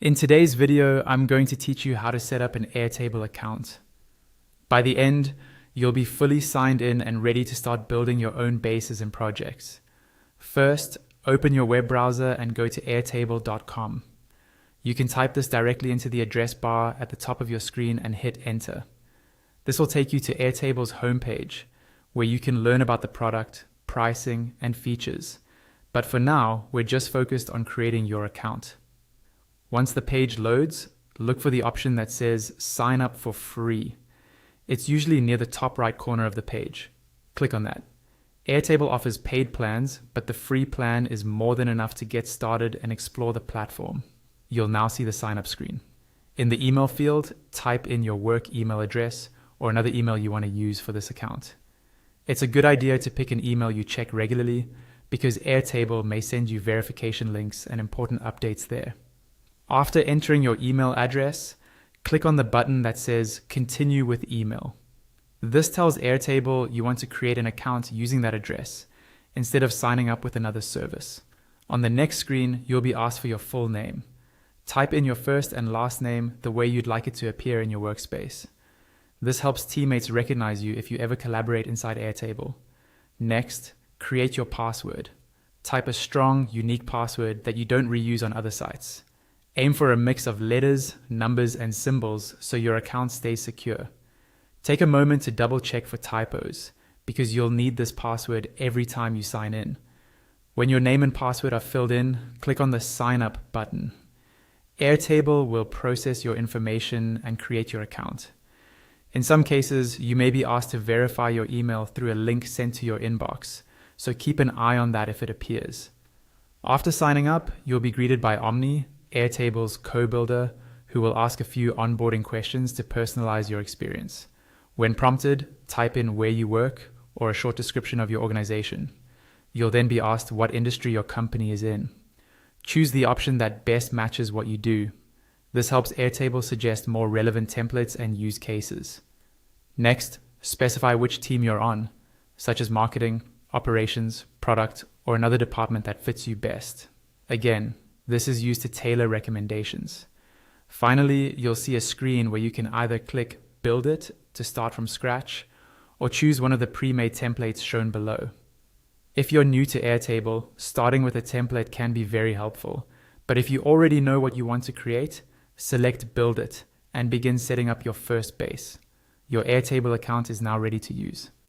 In today's video, I'm going to teach you how to set up an Airtable account. By the end, you'll be fully signed in and ready to start building your own bases and projects. First, open your web browser and go to airtable.com. You can type this directly into the address bar at the top of your screen and hit enter. This will take you to Airtable's homepage, where you can learn about the product, pricing, and features. But for now, we're just focused on creating your account. Once the page loads, look for the option that says Sign up for free. It's usually near the top right corner of the page. Click on that. Airtable offers paid plans, but the free plan is more than enough to get started and explore the platform. You'll now see the sign up screen. In the email field, type in your work email address or another email you want to use for this account. It's a good idea to pick an email you check regularly because Airtable may send you verification links and important updates there. After entering your email address, click on the button that says Continue with Email. This tells Airtable you want to create an account using that address instead of signing up with another service. On the next screen, you'll be asked for your full name. Type in your first and last name the way you'd like it to appear in your workspace. This helps teammates recognize you if you ever collaborate inside Airtable. Next, create your password. Type a strong, unique password that you don't reuse on other sites. Aim for a mix of letters, numbers, and symbols so your account stays secure. Take a moment to double check for typos because you'll need this password every time you sign in. When your name and password are filled in, click on the Sign Up button. Airtable will process your information and create your account. In some cases, you may be asked to verify your email through a link sent to your inbox, so keep an eye on that if it appears. After signing up, you'll be greeted by Omni, Airtable's co-builder, who will ask a few onboarding questions to personalize your experience. When prompted, type in where you work or a short description of your organization. You'll then be asked what industry your company is in. Choose the option that best matches what you do. This helps Airtable suggest more relevant templates and use cases. Next, specify which team you're on, such as marketing, operations, product, or another department that fits you best. Again, this is used to tailor recommendations. Finally, you'll see a screen where you can either click Build It to start from scratch, or choose one of the pre-made templates shown below. If you're new to Airtable, starting with a template can be very helpful, but if you already know what you want to create, select Build It and begin setting up your first base. Your Airtable account is now ready to use.